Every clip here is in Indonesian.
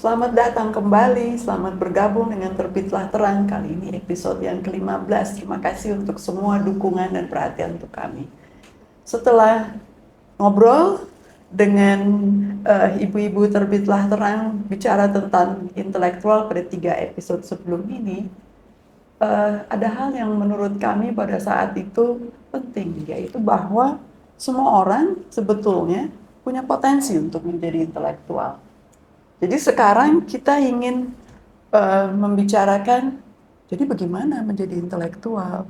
Selamat datang kembali, selamat bergabung dengan Terbitlah Terang. Kali ini episode yang ke-15. Terima kasih untuk semua dukungan dan perhatian untuk kami. Setelah ngobrol dengan ibu-ibu Terbitlah Terang, bicara tentang intelektual pada 3 episode sebelum ini, ada hal yang menurut kami pada saat itu penting, yaitu bahwa semua orang sebetulnya punya potensi untuk menjadi intelektual. Jadi sekarang kita ingin membicarakan, jadi bagaimana menjadi intelektual.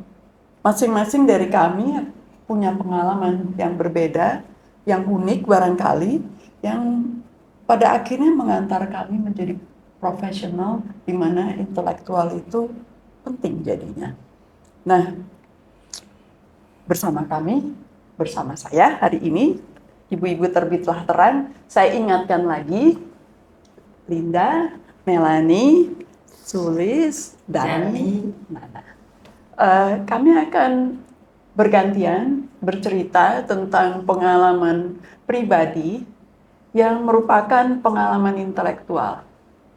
Masing-masing dari kami punya pengalaman yang berbeda, yang unik barangkali, yang pada akhirnya mengantar kami menjadi profesional, di mana intelektual itu penting jadinya. Nah, bersama saya hari ini, ibu-ibu Terbitlah Terang, saya ingatkan lagi, Linda, Melanie, Sulis, Dani, Nana. Kami akan bergantian bercerita tentang pengalaman pribadi yang merupakan pengalaman intelektual,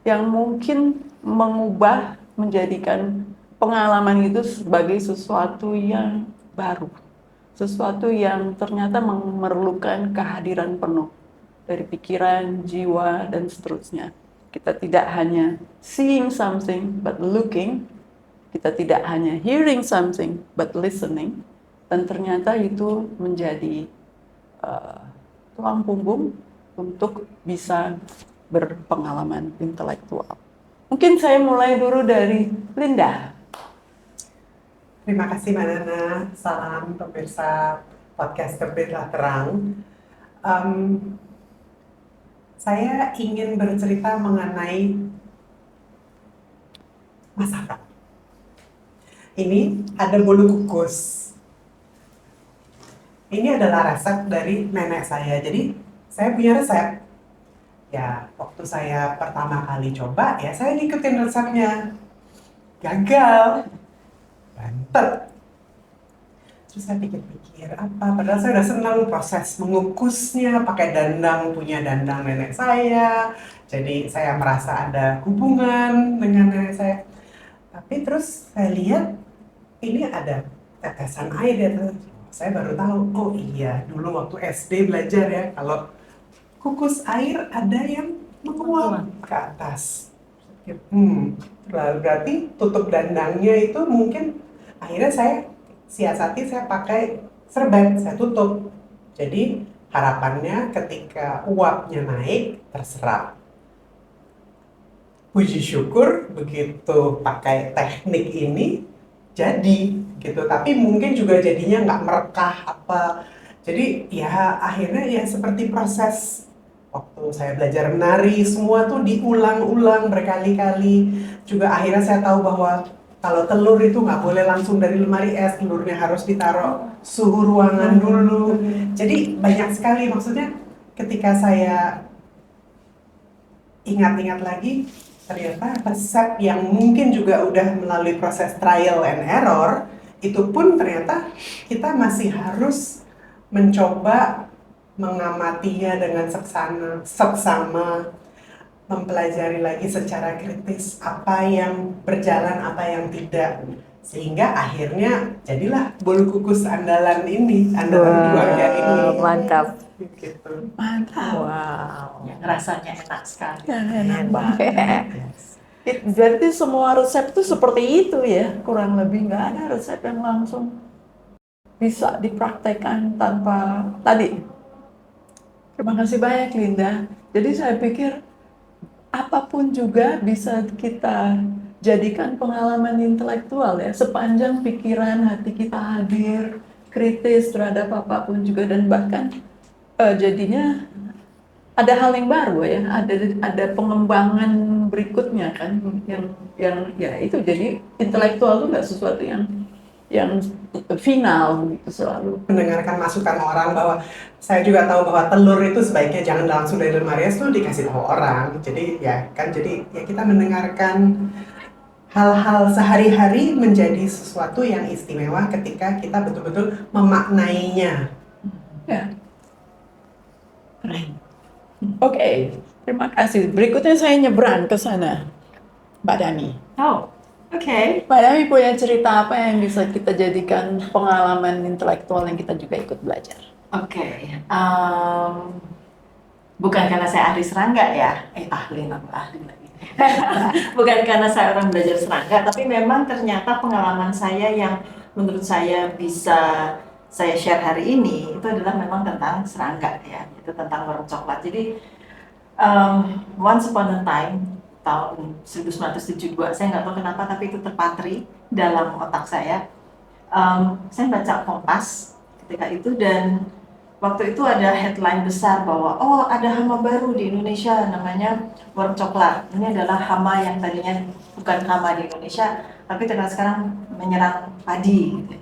yang mungkin mengubah, menjadikan pengalaman itu sebagai sesuatu yang baru, sesuatu yang ternyata memerlukan kehadiran penuh dari pikiran, jiwa, dan seterusnya. Kita tidak hanya seeing something, but looking. Kita tidak hanya hearing something, but listening. Dan ternyata itu menjadi tulang punggung untuk bisa berpengalaman intelektual. Mungkin saya mulai dulu dari Linda. Terima kasih Mbak Nana, salam pemirsa podcast Terbitlah Terang. Saya ingin bercerita mengenai masakan. Ini ada bolu kukus. Ini adalah resep dari nenek saya, jadi saya punya resep. Ya, waktu saya pertama kali coba, ya saya ngikutin resepnya. Gagal, bantet. Terus saya pikir-pikir apa, padahal saya udah senang proses mengukusnya pakai dandang, punya dandang nenek saya. Jadi saya merasa ada hubungan dengan nenek saya. Tapi terus saya lihat ini ada tetesan air ya. Saya baru tahu, oh iya dulu waktu SD belajar ya, kalau kukus air ada yang menguap ke atas. Berarti tutup dandangnya itu mungkin akhirnya saya siasati, saya pakai serbet, saya tutup. Jadi harapannya ketika uapnya naik, terserap. Puji syukur begitu pakai teknik ini, jadi gitu. Tapi mungkin juga jadinya nggak merekah apa. Jadi ya akhirnya ya seperti proses waktu saya belajar menari, semua tuh diulang-ulang berkali-kali. Juga akhirnya saya tahu bahwa kalau telur itu nggak boleh langsung dari lemari es, telurnya harus ditaruh suhu ruangan dulu. Jadi banyak sekali, maksudnya ketika saya ingat-ingat lagi, ternyata resep yang mungkin juga udah melalui proses trial and error, itu pun ternyata kita masih harus mencoba mengamatinya dengan seksama, mempelajari lagi secara kritis apa yang berjalan, apa yang tidak, sehingga akhirnya jadilah bolu kukus andalan keluarga ini. Mantap. Gitu. Mantap. Wow. Yang rasanya enak sekali. Enak banget. Berarti semua resep itu seperti itu ya, kurang lebih. Nggak ada resep yang langsung bisa dipraktekkan tanpa tadi. Terima kasih banyak Linda. Jadi saya pikir apapun juga bisa kita jadikan pengalaman intelektual ya, sepanjang pikiran hati kita hadir, kritis terhadap apapun juga, dan bahkan jadinya ada hal yang baru ya, ada pengembangan berikutnya kan, yang ya itu, jadi intelektual itu nggak sesuatu yang final begitu selalu. Mendengarkan masukan orang, bahwa saya juga tahu bahwa telur itu sebaiknya jangan langsung dari lemari es, tuh dikasih tahu orang. Jadi ya kita mendengarkan hal-hal sehari-hari menjadi sesuatu yang istimewa ketika kita betul-betul memaknainya. Ya. Keren. Oke, Terima kasih. Berikutnya saya nyebrang ke sana, Mbak Dani. Oh, oke. Mbak Dani punya cerita apa yang bisa kita jadikan pengalaman intelektual yang kita juga ikut belajar? Oke. Bukan karena saya ahli serangga ya, ahli lagi. Bukan karena saya orang belajar serangga, tapi memang ternyata pengalaman saya yang menurut saya bisa saya share hari ini itu adalah memang tentang serangga ya, itu tentang warung coklat. Jadi once upon a time tahun 1972, saya nggak tahu kenapa tapi itu terpatri dalam otak saya. Saya baca Kompas ketika itu dan waktu itu ada headline besar bahwa oh ada hama baru di Indonesia namanya warung coklat. Ini adalah hama yang tadinya bukan hama di Indonesia tapi ternyata sekarang menyerang padi. Gitu.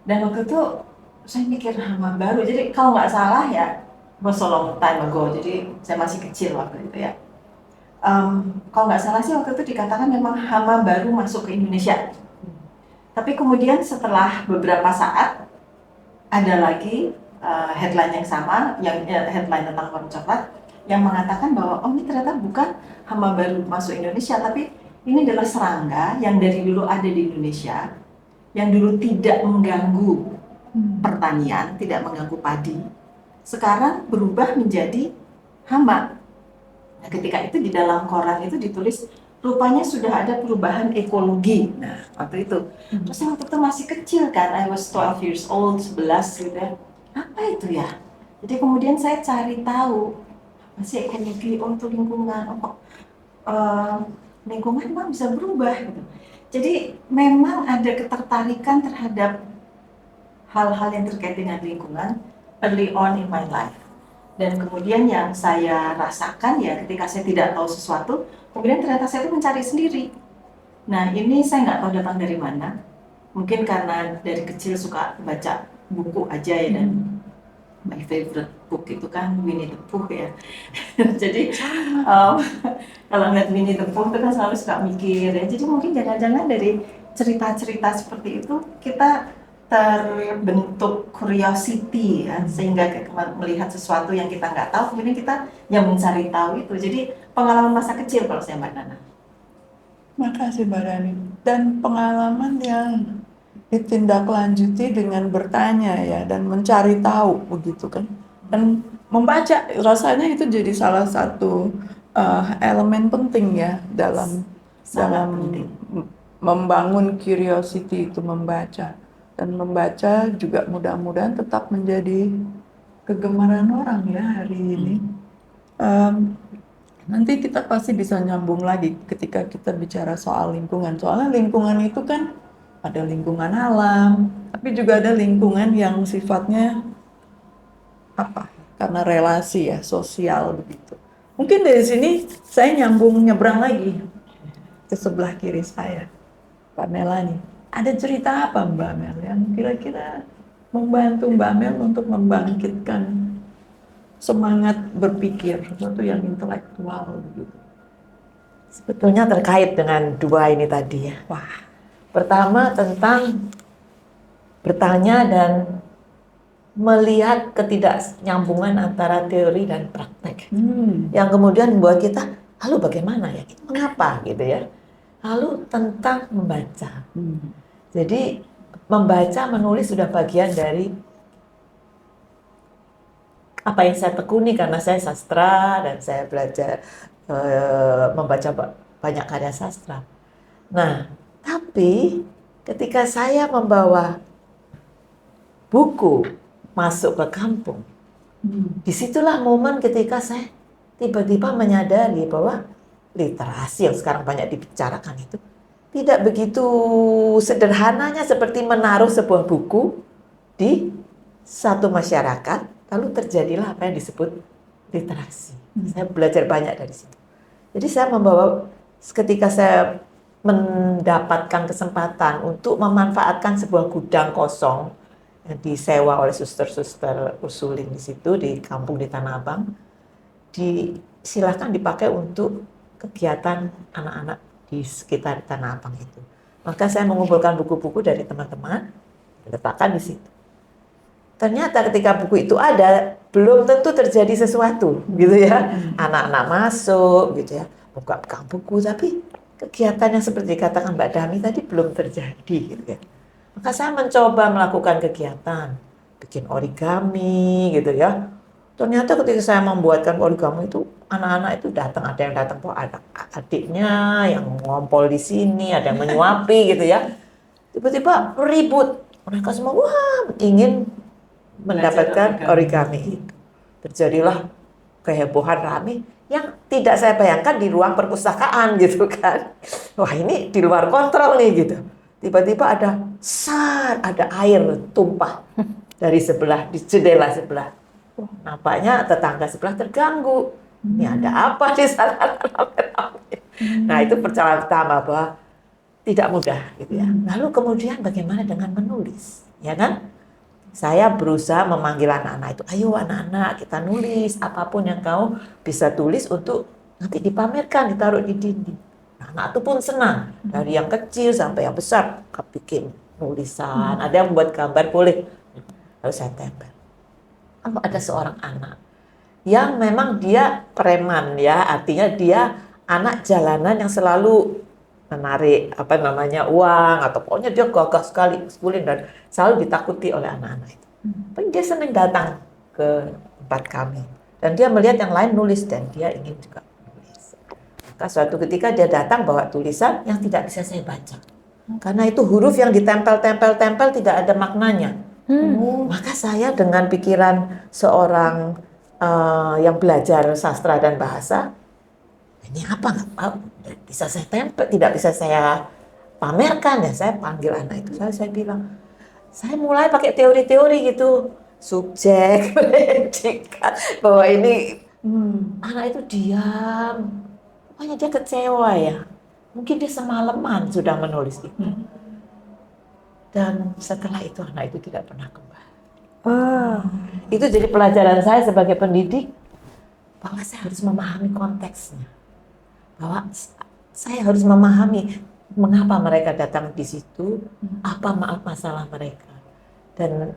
Dan waktu itu saya mikir hama baru. Jadi kalau nggak salah ya was a long time ago. Jadi saya masih kecil waktu itu ya. Kalau nggak salah sih waktu itu dikatakan memang hama baru masuk ke Indonesia. Tapi kemudian setelah beberapa saat ada lagi headline yang sama, yang headline tentang warung coklat yang mengatakan bahwa oh ini ternyata bukan hama baru masuk Indonesia, tapi ini adalah serangga yang dari dulu ada di Indonesia, yang dulu tidak mengganggu pertanian, tidak mengganggu padi, sekarang berubah menjadi hama. Nah, ketika itu di dalam koran itu ditulis rupanya sudah ada perubahan ekologi. Nah, waktu itu. Terus saya waktu itu masih kecil kan, I was 12 years old, 11 gitu ya. Apa itu ya? Jadi kemudian saya cari tahu, masih ekologi, oh itu lingkungan, lingkungan memang bisa berubah gitu. Jadi memang ada ketertarikan terhadap hal-hal yang terkait dengan lingkungan early on in my life. Dan kemudian yang saya rasakan ya ketika saya tidak tahu sesuatu, kemudian ternyata saya itu mencari sendiri. Nah ini saya nggak tahu datang dari mana. Mungkin karena dari kecil suka baca buku aja ya dan my favorite book itu kan Winnie the Pooh ya. Jadi kalau ngeliat Winnie the Pooh itu kan selalu suka mikir ya. Jadi mungkin jangan-jangan dari cerita-cerita seperti itu kita terbentuk curiosity ya, sehingga melihat sesuatu yang kita nggak tahu, kemudian kita yang mencari tahu itu. Jadi pengalaman masa kecil kalau saya Mbak Nana. Makasih Mbak Dani. Dan pengalaman yang ditindaklanjuti dengan bertanya ya dan mencari tahu begitu kan. Dan membaca rasanya itu jadi salah satu elemen penting ya dalam penting. membangun curiosity itu membaca. Dan membaca juga mudah-mudahan tetap menjadi kegemaran orang ya hari ini. Nanti kita pasti bisa nyambung lagi ketika kita bicara soal lingkungan. Soalnya lingkungan itu kan ada lingkungan alam, tapi juga ada lingkungan yang sifatnya apa? Karena relasi ya, sosial begitu. Mungkin dari sini saya nyebrang lagi ke sebelah kiri saya, Pak Melani. Ada cerita apa Mbak Mel yang kira-kira membantu Mbak Mel untuk membangkitkan semangat berpikir, sesuatu yang intelektual gitu? Sebetulnya terkait dengan dua ini tadi ya. Wah, Pertama tentang bertanya dan melihat ketidaknyambungan antara teori dan praktek. Yang kemudian membuat kita, lalu bagaimana ya? Mengapa gitu ya? Lalu tentang membaca. Jadi membaca, menulis sudah bagian dari apa yang saya tekuni karena saya sastra dan saya belajar membaca banyak karya sastra. Nah, tapi ketika saya membawa buku masuk ke kampung, disitulah momen ketika saya tiba-tiba menyadari bahwa literasi yang sekarang banyak dibicarakan itu tidak begitu sederhananya seperti menaruh sebuah buku di satu masyarakat, lalu terjadilah apa yang disebut literasi. Saya belajar banyak dari situ. Jadi saya membawa, ketika saya mendapatkan kesempatan untuk memanfaatkan sebuah gudang kosong yang disewa oleh suster-suster Ursulin di situ, di kampung di Tanah Abang, silakan dipakai untuk kegiatan anak-anak di sekitar Tanah Abang itu. Maka saya mengumpulkan buku-buku dari teman-teman, letakkan di situ. ternyata ketika buku itu ada, belum tentu terjadi sesuatu, gitu ya. Anak-anak masuk, gitu ya, buka buku, tapi kegiatan yang seperti dikatakan Mbak Dami tadi belum terjadi, gitu ya. Maka saya mencoba melakukan kegiatan, bikin origami, gitu ya. Ternyata ketika saya membuatkan origami itu, anak-anak itu datang, ada yang datang bawa anak adiknya, yang ngompol di sini, ada yang menyuapi, gitu ya. Tiba-tiba ribut, mereka semua wah ingin mendapatkan origami itu. Terjadilah kehebohan rame yang tidak saya bayangkan di ruang perpustakaan gitu kan. Wah ini di luar kontrol nih gitu. Tiba-tiba ada air tumpah dari sebelah, di jendela sebelah. Nampaknya tetangga sebelah terganggu. Ini ada apa di sana? Nah itu percakapan pertama bahwa tidak mudah gitu ya. Lalu kemudian bagaimana dengan menulis, ya kan? Saya berusaha memanggil anak-anak itu, ayo anak-anak kita nulis apapun yang kau bisa tulis untuk nanti dipamerkan, ditaruh di dinding. Nah, anak itu pun senang, dari yang kecil sampai yang besar, bikin tulisan, ada yang buat gambar boleh, lalu saya tempel. Lalu ada seorang anak yang memang dia preman ya, artinya dia anak jalanan yang selalu menarik uang atau pokoknya dia gagah sekali sekulin dan selalu ditakuti oleh anak-anak itu. Tapi dia sering datang ke tempat kami dan dia melihat yang lain nulis dan dia ingin juga nulis. Maka suatu ketika dia datang bawa tulisan yang tidak bisa saya baca karena itu huruf yang ditempel-tempel tidak ada maknanya. Maka saya dengan pikiran seorang yang belajar sastra dan bahasa, ini apa nggak bisa saya tempel, tidak bisa saya pamerkan ya. Saya panggil anak itu, saya bilang, saya mulai pakai teori-teori gitu, subjek, predikat, bahwa ini anak itu diam, pokoknya dia kecewa ya. Mungkin dia semalaman sudah menulis itu. Dan setelah itu anak itu tidak pernah kembali. Itu jadi pelajaran saya sebagai pendidik bahwa saya harus memahami konteksnya. Bahwa saya harus memahami mengapa mereka datang di situ, apa masalah mereka. Dan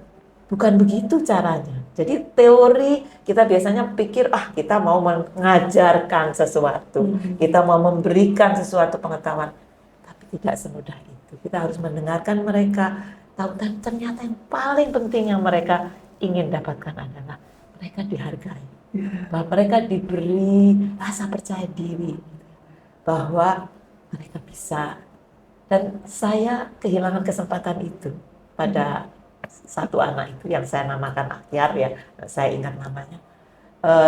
bukan begitu caranya. Jadi teori kita biasanya pikir, kita mau mengajarkan sesuatu, kita mau memberikan sesuatu pengetahuan. Tapi tidak semudah itu. Kita harus mendengarkan mereka, tahu dan ternyata yang paling penting yang mereka ingin dapatkan adalah mereka dihargai. Bahwa mereka diberi rasa percaya diri. Bahwa mereka bisa, dan saya kehilangan kesempatan itu pada satu anak itu yang saya namakan Akyar ya, saya ingat namanya.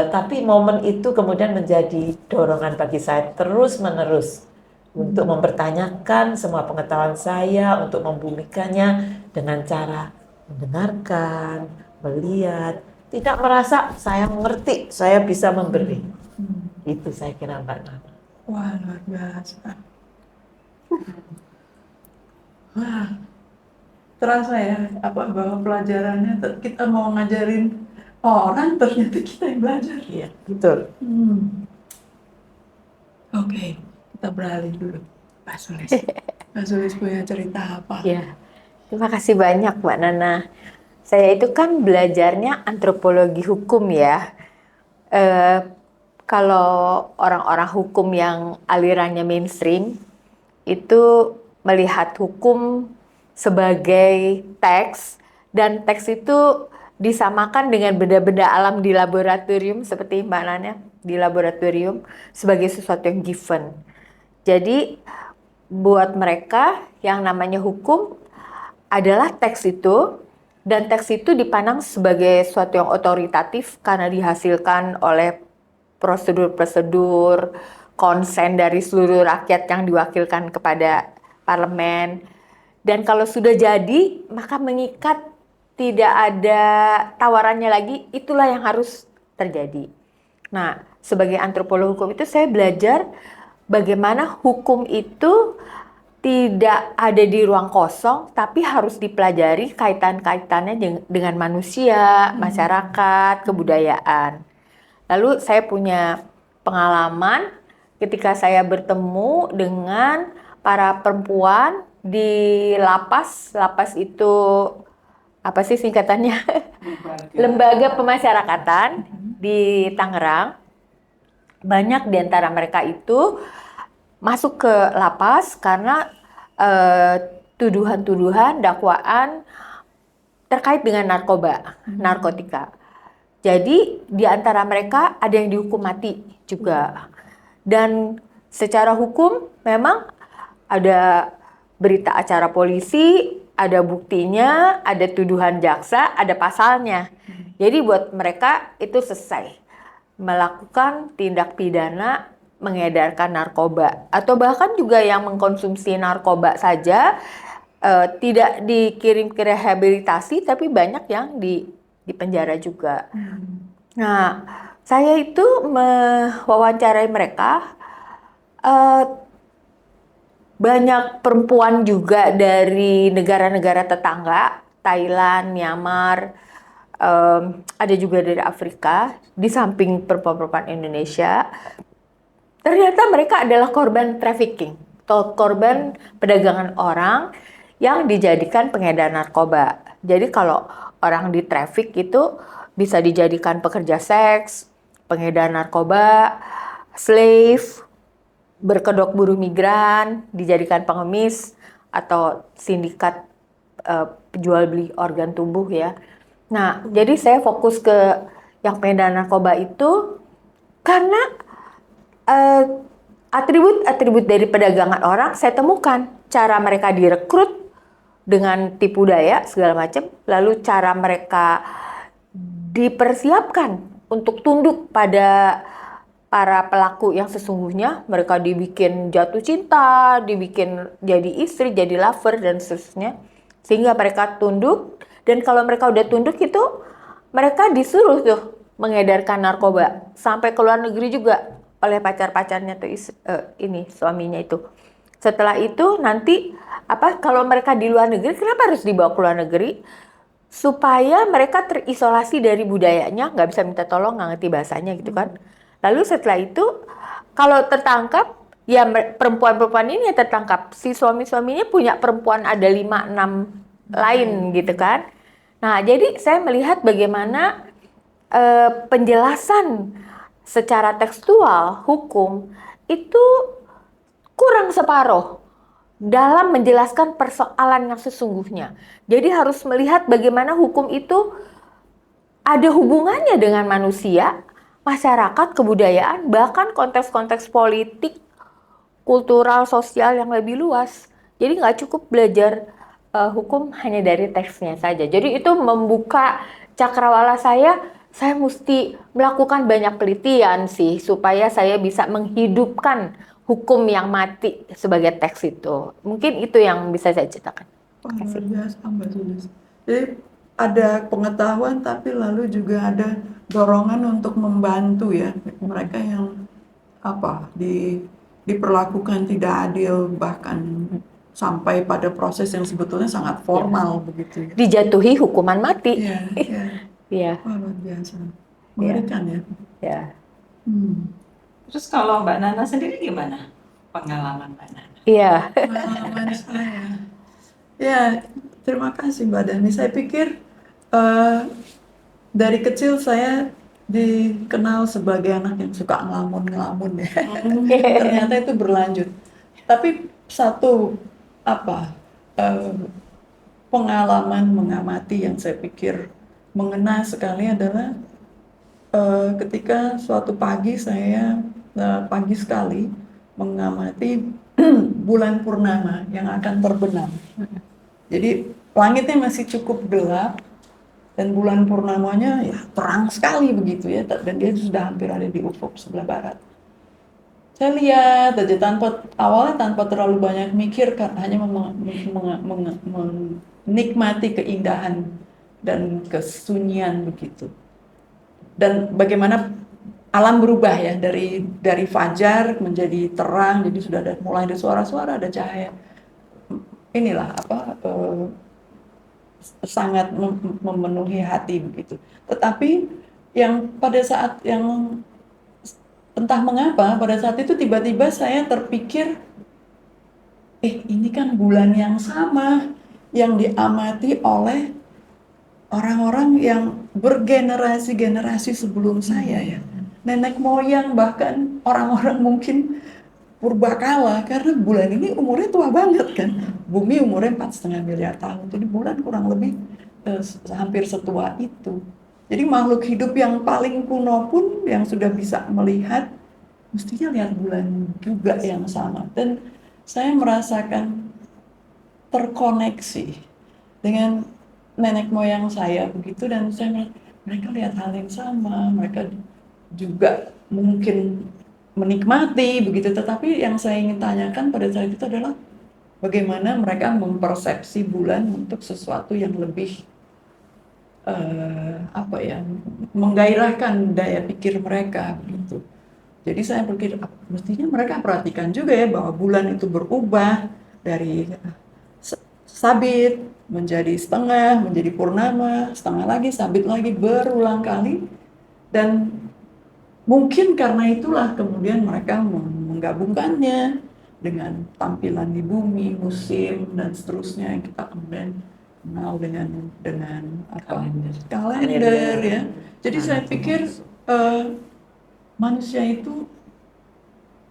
Tapi momen itu kemudian menjadi dorongan bagi saya terus menerus untuk mempertanyakan semua pengetahuan saya, untuk membumikannya dengan cara mendengarkan, melihat, tidak merasa saya mengerti, saya bisa memberi. Itu saya kira Mbak Nana. Wah, luar biasa. Wah, terasa ya bahwa pelajarannya kita mau ngajarin orang ternyata kita yang belajar. Iya, betul. Oke, kita beralih dulu. Pak Sulis. Pak Sulis punya cerita apa? Ya, terima kasih banyak Mbak Nana. Saya itu kan belajarnya antropologi hukum ya. Kalau orang-orang hukum yang alirannya mainstream itu melihat hukum sebagai teks, dan teks itu disamakan dengan benda-benda alam di laboratorium seperti Mbak Nana di laboratorium sebagai sesuatu yang given. Jadi buat mereka yang namanya hukum adalah teks itu, dan teks itu dipandang sebagai sesuatu yang otoritatif karena dihasilkan oleh prosedur-prosedur konsen dari seluruh rakyat yang diwakilkan kepada parlemen. Dan kalau sudah jadi, maka mengikat, tidak ada tawarannya lagi, itulah yang harus terjadi. Nah, sebagai antropolog hukum itu saya belajar bagaimana hukum itu tidak ada di ruang kosong, tapi harus dipelajari kaitan-kaitannya dengan manusia, masyarakat, kebudayaan. Lalu saya punya pengalaman ketika saya bertemu dengan para perempuan di lapas. Lapas itu apa sih singkatannya? lembaga pemasyarakatan di Tangerang. Banyak di antara mereka itu masuk ke lapas karena tuduhan-tuduhan, dakwaan terkait dengan narkotika. Jadi di antara mereka ada yang dihukum mati juga. Dan secara hukum memang ada berita acara polisi, ada buktinya, ada tuduhan jaksa, ada pasalnya. Jadi buat mereka itu selesai melakukan tindak pidana mengedarkan narkoba, atau bahkan juga yang mengkonsumsi narkoba saja tidak dikirim ke rehabilitasi, tapi banyak yang di penjara juga. Nah, saya itu mewawancarai mereka, banyak perempuan juga dari negara-negara tetangga, Thailand, Myanmar, ada juga dari Afrika, di samping perempuan-perempuan Indonesia. Ternyata mereka adalah korban trafficking, atau korban perdagangan orang yang dijadikan pengedar narkoba. Jadi kalau orang di traffic itu bisa dijadikan pekerja seks, pengedar narkoba, slave, berkedok buruh migran, dijadikan pengemis, atau sindikat jual beli organ tubuh ya. Nah, jadi saya fokus ke yang pengedar narkoba itu karena atribut-atribut dari perdagangan orang saya temukan. Cara mereka direkrut dengan tipu daya segala macam, lalu cara mereka dipersiapkan untuk tunduk pada para pelaku yang sesungguhnya. Mereka dibikin jatuh cinta, dibikin jadi istri, jadi lover, dan seterusnya. Sehingga mereka tunduk, dan kalau mereka udah tunduk itu, mereka disuruh tuh mengedarkan narkoba. Sampai ke luar negeri juga oleh pacar-pacarnya tuh ini suaminya itu. Setelah itu nanti kalau mereka di luar negeri, kenapa harus dibawa ke luar negeri? Supaya mereka terisolasi dari budayanya, nggak bisa minta tolong, nggak ngerti bahasanya gitu kan. Lalu setelah itu kalau tertangkap, ya perempuan-perempuan ini yang tertangkap, si suami-suaminya punya perempuan ada 5-6 lain gitu kan. Nah, jadi saya melihat bagaimana penjelasan secara tekstual hukum itu kurang separuh dalam menjelaskan persoalan yang sesungguhnya. Jadi harus melihat bagaimana hukum itu ada hubungannya dengan manusia, masyarakat, kebudayaan, bahkan konteks-konteks politik, kultural, sosial yang lebih luas. Jadi nggak cukup belajar hukum hanya dari teksnya saja. Jadi itu membuka cakrawala saya mesti melakukan banyak penelitian sih supaya saya bisa menghidupkan hukum yang mati sebagai teks itu. Mungkin itu yang bisa saya ceritakan. Luar biasa Mbak Sulis. Jadi ada pengetahuan tapi lalu juga ada dorongan untuk membantu ya mereka yang diperlakukan tidak adil, bahkan sampai pada proses yang sebetulnya sangat formal begitu ya. Dijatuhi hukuman mati. Iya, iya. Iya. Wah, luar biasa. Mengerikan ya. Ya. Terus kalau Mbak Nana sendiri gimana pengalaman Mbak Nana? Iya. Pengalaman saya. Ya, terima kasih Mbak Dani. Saya pikir dari kecil saya dikenal sebagai anak yang suka ngelamun-ngelamun ya. Ternyata itu berlanjut. Tapi satu pengalaman mengamati yang saya pikir mengena sekali adalah ketika suatu pagi saya pagi sekali mengamati bulan purnama yang akan terbenam. Jadi langitnya masih cukup gelap dan bulan purnamanya ya terang sekali begitu ya, dan dia sudah hampir ada di ufuk sebelah barat. Saya lihat aja awalnya tanpa terlalu banyak mikir, hanya menikmati keindahan dan kesunyian begitu. Dan bagaimana alam berubah ya dari fajar menjadi terang, jadi sudah mulai ada suara-suara, ada cahaya. Inilah sangat memenuhi hati begitu. Tetapi yang pada saat yang entah mengapa pada saat itu tiba-tiba saya terpikir, ini kan bulan yang sama yang diamati oleh orang-orang yang bergenerasi-generasi sebelum saya ya. Nenek moyang bahkan orang-orang mungkin purbakala, karena bulan ini umurnya tua banget kan. Bumi umurnya 4,5 miliar tahun, jadi bulan kurang lebih hampir setua itu. Jadi makhluk hidup yang paling kuno pun yang sudah bisa melihat, mestinya lihat bulan juga yang sama. Dan saya merasakan terkoneksi dengan nenek moyang saya begitu, dan saya mereka lihat hal yang sama, mereka juga mungkin menikmati begitu, tetapi yang saya ingin tanyakan pada saat itu adalah bagaimana mereka mempersepsi bulan untuk sesuatu yang lebih apa ya, menggairahkan daya pikir mereka begitu. Jadi saya pikir mestinya mereka perhatikan juga ya bahwa bulan itu berubah dari sabit menjadi setengah, menjadi purnama, setengah lagi, sabit lagi, berulang kali. Dan mungkin karena itulah kemudian mereka menggabungkannya dengan tampilan di bumi, musim, dan seterusnya yang kita kemudian kenal dengan apa? Kalender ya. Jadi saya pikir manusia itu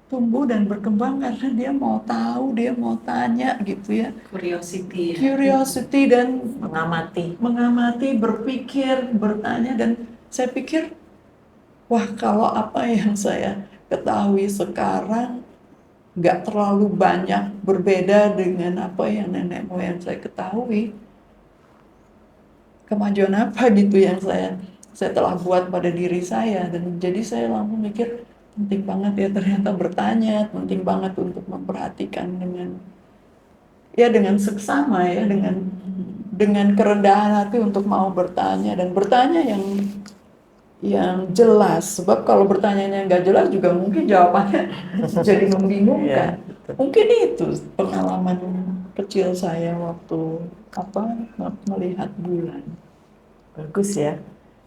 tumbuh dan berkembang karena dia mau tahu, dia mau tanya gitu ya. Curiosity. Curiosity dan mengamati. berpikir, bertanya, dan saya pikir wah, kalau apa yang saya ketahui sekarang nggak terlalu banyak berbeda dengan apa yang nenek moyang saya ketahui. Kemajuan apa gitu yang saya telah buat pada diri saya, dan jadi saya langsung mikir penting banget ya ternyata bertanya, penting banget untuk memperhatikan dengan seksama ya, dengan kerendahan hati untuk mau bertanya, dan bertanya yang jelas, sebab kalau bertanyanya nggak jelas juga mungkin jawabannya jadi membingungkan. Mungkin itu pengalaman kecil saya waktu melihat bulan. Bagus ya.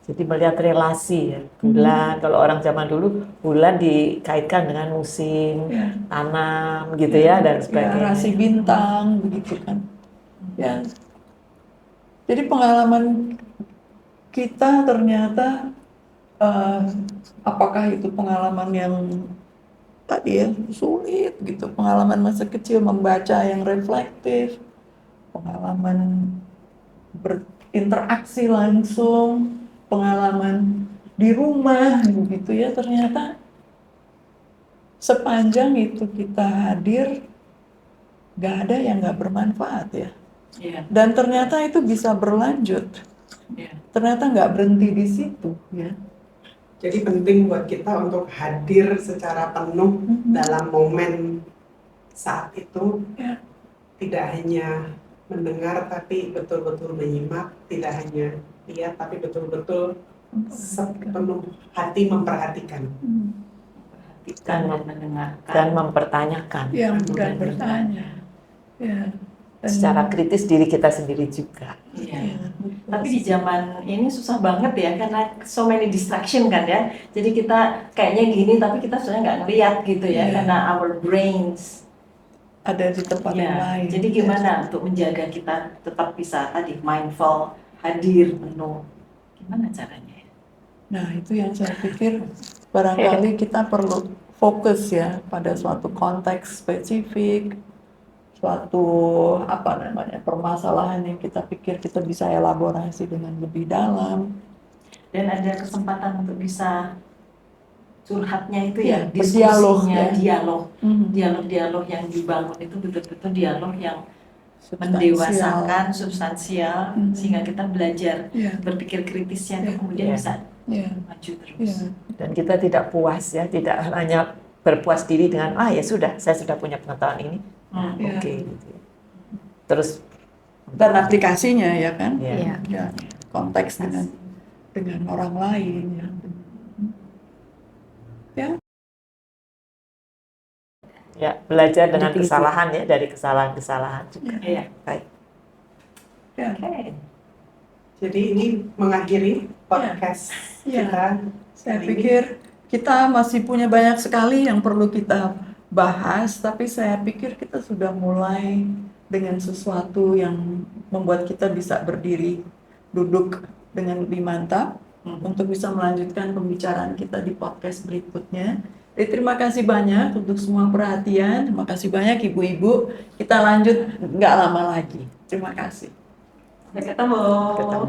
Jadi melihat relasi ya, bulan. Kalau orang zaman dulu bulan dikaitkan dengan musim tanam gitu ya, dan sebagainya. Rasi bintang begitu kan. Ya. Jadi pengalaman kita ternyata apakah itu pengalaman yang tadi ya sulit gitu, pengalaman masa kecil membaca yang reflektif, pengalaman berinteraksi langsung, pengalaman di rumah gitu ya, ternyata sepanjang itu kita hadir gak ada yang gak bermanfaat ya. Dan ternyata itu bisa berlanjut, ternyata nggak berhenti di situ ya. Jadi penting buat kita untuk hadir secara penuh dalam momen saat itu, tidak hanya mendengar tapi betul-betul menyimak, tidak hanya lihat tapi betul-betul sepenuh hati memperhatikan. Dan mempertanyakan. Ya, dan bertanya. Ya. Secara kritis diri kita sendiri juga. Iya. Tapi di zaman ini susah banget ya, karena so many distraction kan ya. Jadi kita kayaknya gini, tapi kita sebenarnya nggak ngeliat gitu ya, karena our brains ada di tempat yang lain. Jadi gimana untuk menjaga kita tetap bisa tadi mindful, hadir penuh? Gimana caranya? Nah, itu yang saya pikir barangkali kita perlu fokus ya pada suatu konteks spesifik, suatu permasalahan yang kita pikir kita bisa elaborasi dengan lebih dalam, dan ada kesempatan untuk bisa curhatnya itu ya, berdialog diskusinya, ya. dialog yang dibangun itu betul-betul dialog yang mendewasakan, substansial, sehingga kita belajar berpikir kritisnya itu kemudian bisa maju terus. Dan kita tidak puas ya, tidak hanya berpuas diri dengan ya sudah, saya sudah punya pengetahuan ini. Oke. Terus dan aplikasinya ya kan, Iya. konteks dengan orang lain ya. Ya, belajar dengan kesalahan ya, dari kesalahan-kesalahan juga. Iya. Baik. Oke. Jadi ini mengakhiri podcast kita. Saya pikir kita masih punya banyak sekali yang perlu kita bahas, tapi saya pikir kita sudah mulai dengan sesuatu yang membuat kita bisa berdiri duduk dengan lebih mantap untuk bisa melanjutkan pembicaraan kita di podcast berikutnya. Jadi terima kasih banyak untuk semua perhatian. Terima kasih banyak ibu-ibu. Kita lanjut nggak lama lagi. Terima kasih. Sampai ketemu. Ketemu.